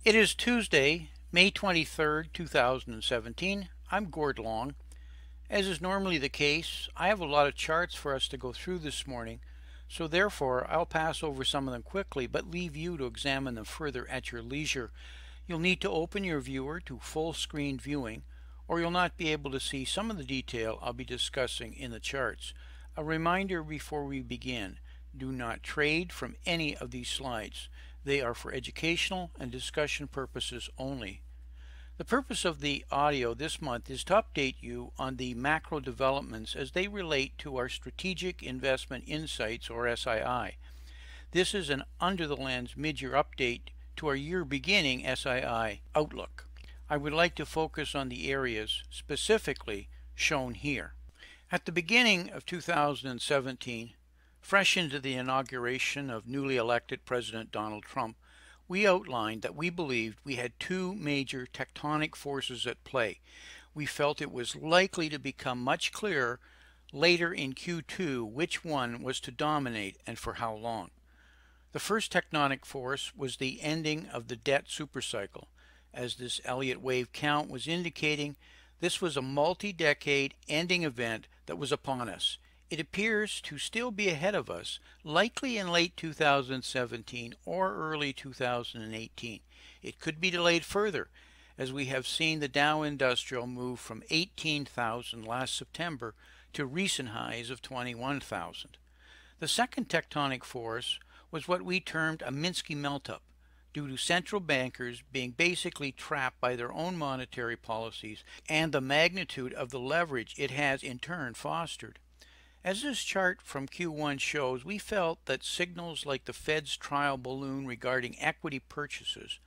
It is Tuesday, May 23rd, 2017. I'm Gord Long. As is normally the case, I have a lot of charts for us to go through this morning, so therefore I'll pass over some of them quickly but leave you to examine them further at your leisure. You'll need to open your viewer to full screen viewing, or you'll not be able to see some of the detail I'll be discussing in the charts. A reminder before we begin: do not trade from any of these slides. They are for educational and discussion purposes only. The purpose of the audio this month is to update you on the macro developments as they relate to our Strategic Investment Insights, or SII. This is an Under the Lens mid-year update to our year beginning SII outlook. I would like to focus on the areas specifically shown here. At the beginning of 2017, fresh into the inauguration of newly elected President Donald Trump, we outlined that we believed we had two major tectonic forces at play. We felt it was likely to become much clearer later in Q2 which one was to dominate and for how long. The first tectonic force was the ending of the debt supercycle. As this Elliott wave count was indicating, this was a multi-decade ending event that was upon us. It appears to still be ahead of us, likely in late 2017 or early 2018. It could be delayed further, as we have seen the Dow Industrial move from 18,000 last September to recent highs of 21,000. The second tectonic force was what we termed a Minsky melt-up, due to central bankers being basically trapped by their own monetary policies and the magnitude of the leverage it has in turn fostered. As this chart from Q1 shows, we felt that signals like the Fed's trial balloon regarding equity purchases,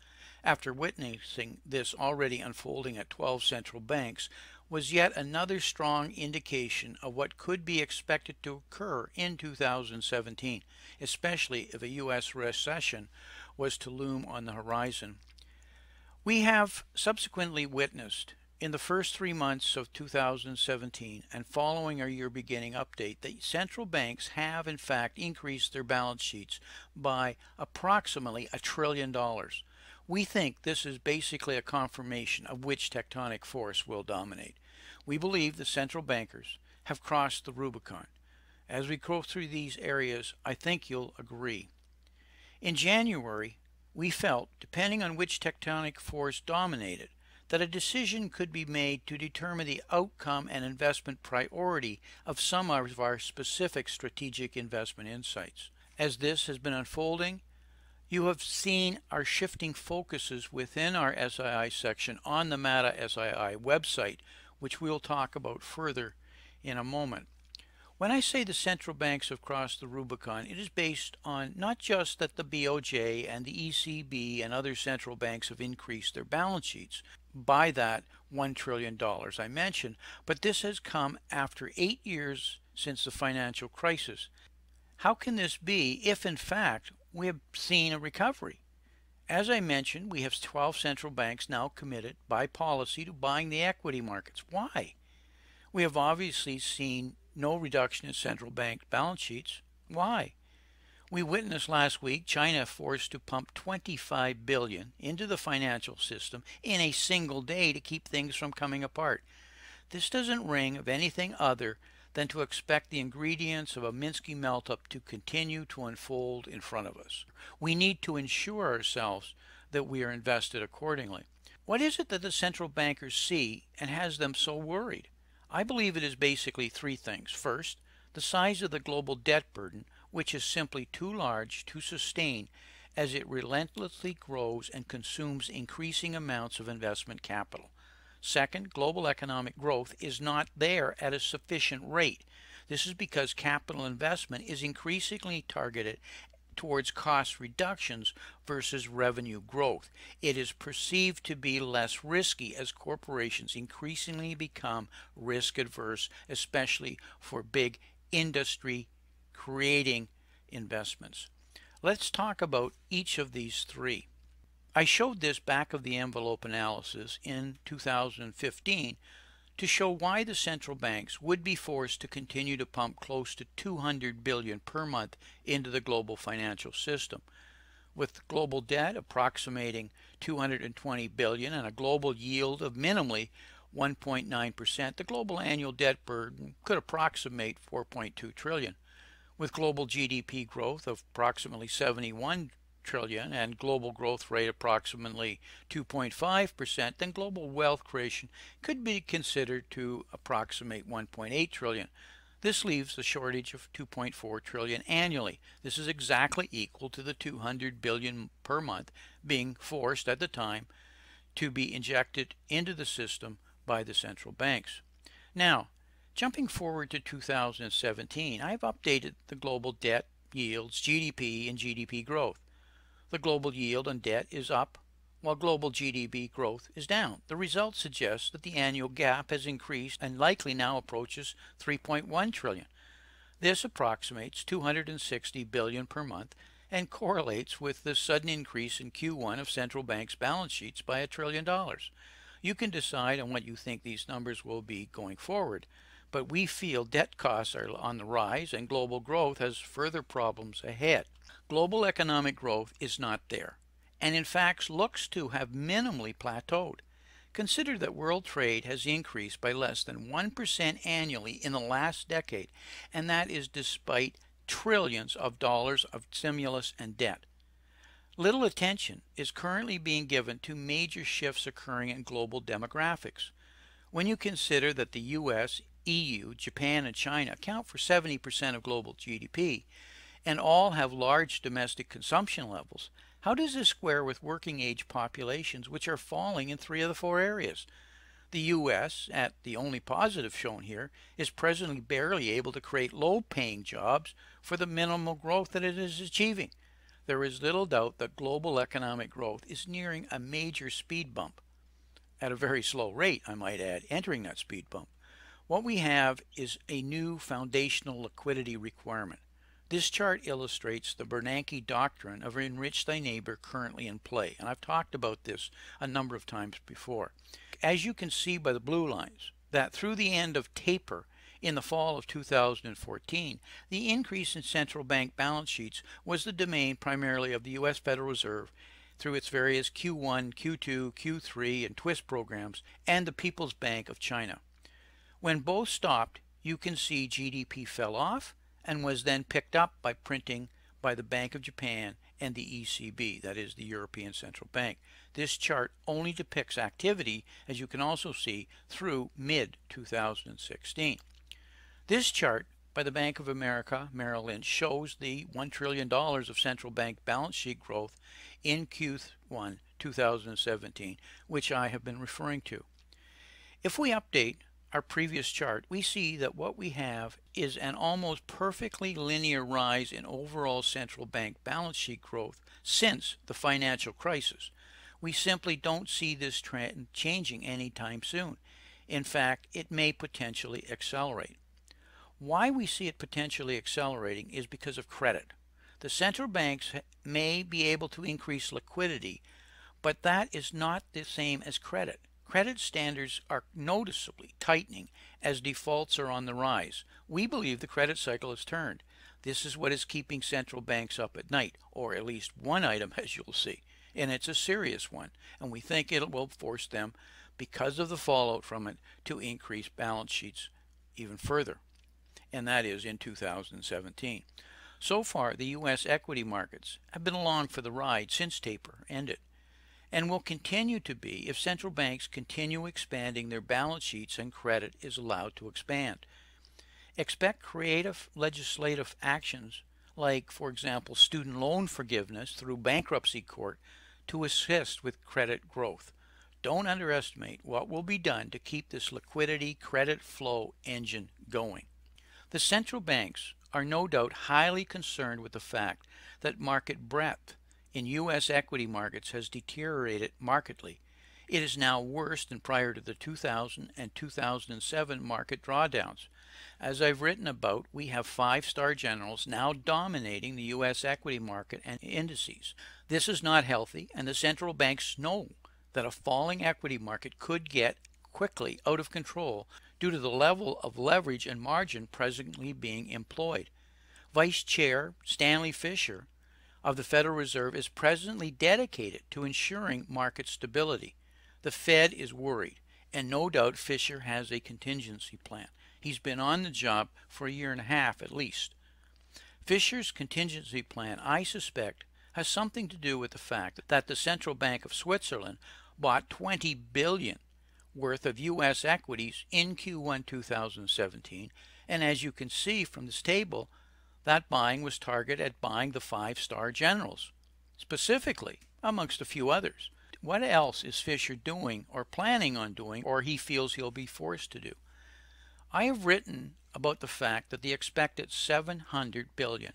after witnessing this already unfolding at 12 central banks, was yet another strong indication of what could be expected to occur in 2017, especially if a U.S. recession was to loom on the horizon. We have subsequently witnessed in the first 3 months of 2017 and following our year beginning update that central banks have in fact increased their balance sheets by approximately $1 trillion. We think this is basically a confirmation of which tectonic force will dominate. We believe the central bankers have crossed the Rubicon. As we go through these areas, I think you'll agree. In January, we felt, depending on which tectonic force dominated, that a decision could be made to determine the outcome and investment priority of some of our specific strategic investment insights. As this has been unfolding, you have seen our shifting focuses within our SII section on the Meta SII website, which we'll talk about further in a moment. When I say the central banks have crossed the Rubicon, it is based on not just that the BOJ and the ECB and other central banks have increased their balance sheets by that $1 trillion I mentioned, but this has come after 8 years since the financial crisis. How can this be if in fact we have seen a recovery? As I mentioned, we have 12 central banks now committed by policy to buying the equity markets. Why? We have obviously seen no reduction in central bank balance sheets. Why? We witnessed last week China forced to pump $25 billion into the financial system in a single day to keep things from coming apart. This doesn't ring of anything other than to expect the ingredients of a Minsky melt-up to continue to unfold in front of us. We need to ensure ourselves that we are invested accordingly. What is it that the central bankers see and has them so worried? I believe it is basically three things. First, the size of the global debt burden, which is simply too large to sustain as it relentlessly grows and consumes increasing amounts of investment capital. Second, global economic growth is not there at a sufficient rate. This is because capital investment is increasingly targeted towards cost reductions versus revenue growth. It is perceived to be less risky as corporations increasingly become risk adverse, especially for big industry creating investments. Let's talk about each of these three. I showed this back of the envelope analysis in 2015 to show why the central banks would be forced to continue to pump close to $200 billion per month into the global financial system. With global debt approximating 220 billion and a global yield of minimally 1.9%, the global annual debt burden could approximate 4.2 trillion. With global GDP growth of approximately 71 trillion and global growth rate approximately 2.5%, then global wealth creation could be considered to approximate 1.8 trillion. This leaves a shortage of 2.4 trillion annually. This is exactly equal to the 200 billion per month being forced at the time to be injected into the system by the central banks. Now, jumping forward to 2017, I've updated the global debt, yields, GDP, and GDP growth. The global yield on debt is up, while global GDP growth is down. The result suggests that the annual gap has increased and likely now approaches 3.1 trillion. This approximates 260 billion per month and correlates with the sudden increase in Q1 of central banks' balance sheets by $1 trillion. You can decide on what you think these numbers will be going forward, but we feel debt costs are on the rise and global growth has further problems ahead. Global economic growth is not there, and in fact looks to have minimally plateaued. Consider that world trade has increased by less than 1% annually in the last decade, and that is despite trillions of dollars of stimulus and debt. Little attention is currently being given to major shifts occurring in global demographics. When you consider that the US, EU, Japan, and China account for 70% of global GDP, and all have large domestic consumption levels, how does this square with working age populations which are falling in 3 of the 4 areas? The US, at the only positive shown here, is presently barely able to create low-paying jobs for the minimal growth that it is achieving. There is little doubt that global economic growth is nearing a major speed bump, at a very slow rate, I might add, entering that speed bump. What we have is a new foundational liquidity requirement. This chart illustrates the Bernanke doctrine of enrich thy neighbor currently in play, and I've talked about this a number of times before. As you can see by the blue lines, that through the end of taper in the fall of 2014, the increase in central bank balance sheets was the domain primarily of the U.S. Federal Reserve through its various Q1, Q2, Q3, and twist programs, and the People's Bank of China. When both stopped, you can see GDP fell off and was then picked up by printing by the Bank of Japan and the ECB, that is the European Central Bank. This chart only depicts activity, as you can also see, through mid-2016. This chart by the Bank of America Merrill Lynch shows the $1 trillion of central bank balance sheet growth in Q1 2017, which I have been referring to. If we update our previous chart, we see that what we have is an almost perfectly linear rise in overall central bank balance sheet growth since the financial crisis. We simply don't see this trend changing anytime soon. In fact, it may potentially accelerate. Why we see it potentially accelerating is because of credit. The central banks may be able to increase liquidity, but that is not the same as credit. Credit standards are noticeably tightening as defaults are on the rise. We believe the credit cycle has turned. This is what is keeping central banks up at night, or at least one item, as you'll see, and it's a serious one, and we think it will force them, because of the fallout from it, to increase balance sheets even further, and that is in 2017. So far, the U.S. equity markets have been along for the ride since taper ended, and will continue to be if central banks continue expanding their balance sheets and credit is allowed to expand. Expect creative legislative actions like, for example, student loan forgiveness through bankruptcy court to assist with credit growth. Don't underestimate what will be done to keep this liquidity credit flow engine going. The central banks are no doubt highly concerned with the fact that market breadth in U.S. equity markets has deteriorated markedly. It is now worse than prior to the 2000 and 2007 market drawdowns. As I've written about, we have five-star generals now dominating the U.S. equity market and indices. This is not healthy, and the central banks know that a falling equity market could get quickly out of control due to the level of leverage and margin presently being employed. Vice Chair Stanley Fischer of the Federal Reserve is presently dedicated to ensuring market stability. The Fed is worried, and no doubt Fisher has a contingency plan. He's been on the job for a year and a half at least. Fisher's contingency plan, I suspect, has something to do with the fact that the Central Bank of Switzerland bought $20 billion worth of U.S. equities in Q1 2017, and as you can see from this table, that buying was targeted at buying the five-star generals, specifically, amongst a few others. What else is Fisher doing or planning on doing, or he feels he'll be forced to do? I have written about the fact that the expected $700 billion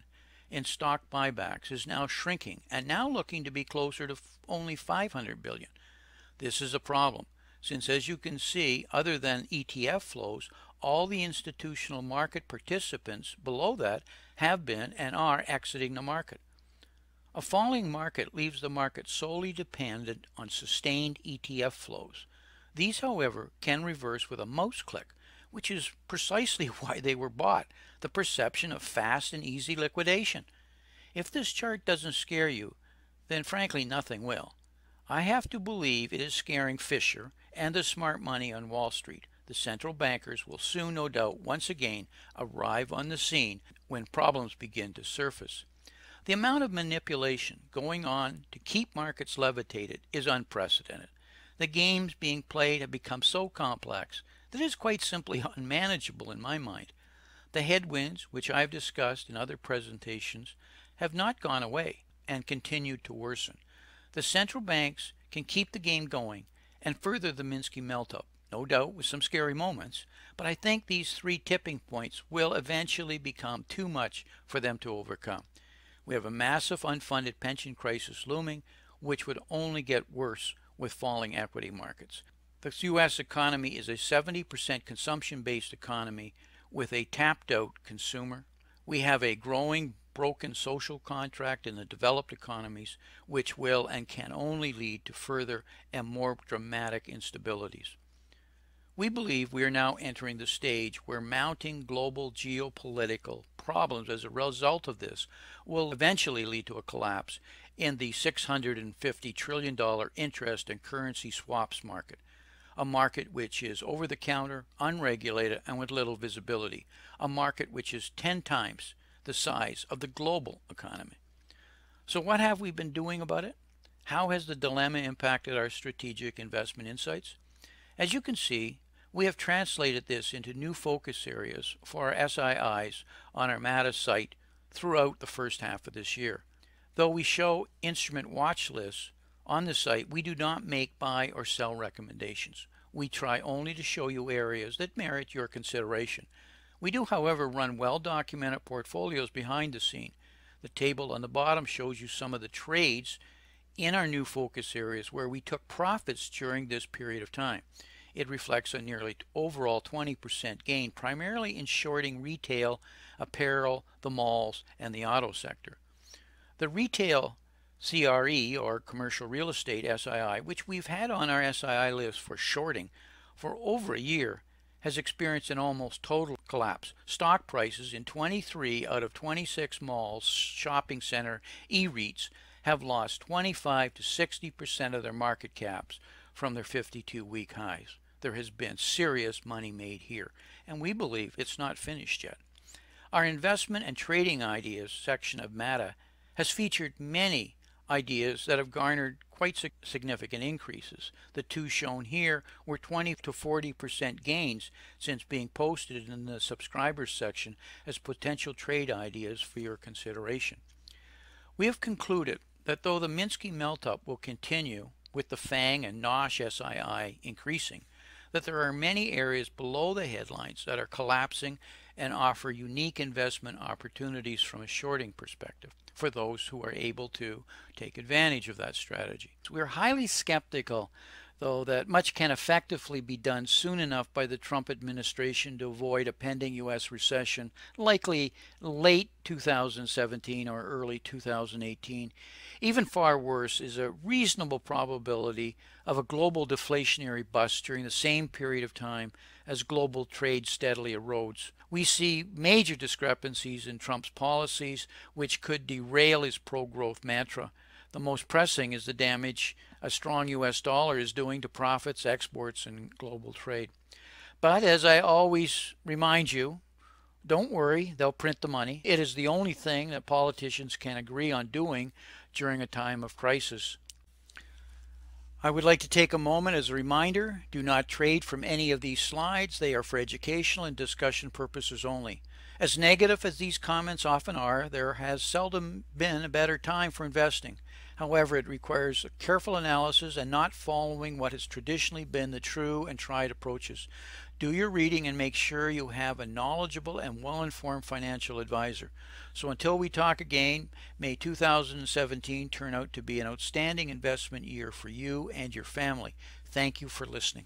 in stock buybacks is now shrinking and now looking to be closer to only $500 billion. This is a problem, since as you can see, other than ETF flows, all the institutional market participants below that have been and are exiting the market. A falling market leaves the market solely dependent on sustained ETF flows. These, however, can reverse with a mouse click, which is precisely why they were bought, the perception of fast and easy liquidation. If this chart doesn't scare you, then frankly nothing will. I have to believe it is scaring Fisher and the smart money on Wall Street. The central bankers will soon, no doubt, once again arrive on the scene when problems begin to surface. The amount of manipulation going on to keep markets levitated is unprecedented. The games being played have become so complex that it is quite simply unmanageable in my mind. The headwinds, which I've discussed in other presentations, have not gone away and continued to worsen. The central banks can keep the game going and further the Minsky melt-up, no doubt with some scary moments, but I think these three tipping points will eventually become too much for them to overcome. We have a massive unfunded pension crisis looming, which would only get worse with falling equity markets. The U.S. economy is a 70% consumption-based economy with a tapped-out consumer. We have a growing broken social contract in the developed economies, which will and can only lead to further and more dramatic instabilities. We believe we are now entering the stage where mounting global geopolitical problems as a result of this will eventually lead to a collapse in the $650 trillion interest and currency swaps market, a market which is over-the-counter, unregulated, and with little visibility, a market which is 10 times the size of the global economy. So what have we been doing about it? How has the dilemma impacted our strategic investment insights? As you can see, we have translated this into new focus areas for our SIIs on our MATA site throughout the first half of this year. Though we show instrument watch lists on the site, we do not make buy or sell recommendations. We try only to show you areas that merit your consideration. We do, however, run well-documented portfolios behind the scene. The table on the bottom shows you some of the trades in our new focus areas where we took profits during this period of time. It reflects a nearly overall 20% gain, primarily in shorting retail, apparel, the malls, and the auto sector. The retail CRE, or commercial real estate SII, which we've had on our SII list for shorting for over a year, has experienced an almost total collapse. Stock prices in 23 out of 26 malls, shopping center, E-REITs have lost 25 to 60% of their market caps from their 52-week highs. There has been serious money made here, and we believe it's not finished yet. Our investment and trading ideas section of MATA has featured many ideas that have garnered quite significant increases. The two shown here were 20 to 40% gains since being posted in the subscribers section as potential trade ideas for your consideration. We have concluded that though the Minsky melt-up will continue with the FANG and NOSH SII increasing, that there are many areas below the headlines that are collapsing and offer unique investment opportunities from a shorting perspective for those who are able to take advantage of that strategy. So we're highly skeptical, though, that much can effectively be done soon enough by the Trump administration to avoid a pending U.S. recession, likely late 2017 or early 2018. Even far worse is a reasonable probability of a global deflationary bust during the same period of time as global trade steadily erodes We see major discrepancies in Trump's policies, which could derail his pro-growth mantra. The most pressing is the damage a strong US dollar is doing to profits, exports, and global trade. But as I always remind you, don't worry, they'll print the money. It is the only thing that politicians can agree on doing during a time of crisis. I would like to take a moment as a reminder, do not trade from any of these slides. They are for educational and discussion purposes only. As negative as these comments often are, there has seldom been a better time for investing. However, it requires a careful analysis and not following what has traditionally been the true and tried approaches. Do your reading and make sure you have a knowledgeable and well-informed financial advisor. So until we talk again, may 2017 turn out to be an outstanding investment year for you and your family. Thank you for listening.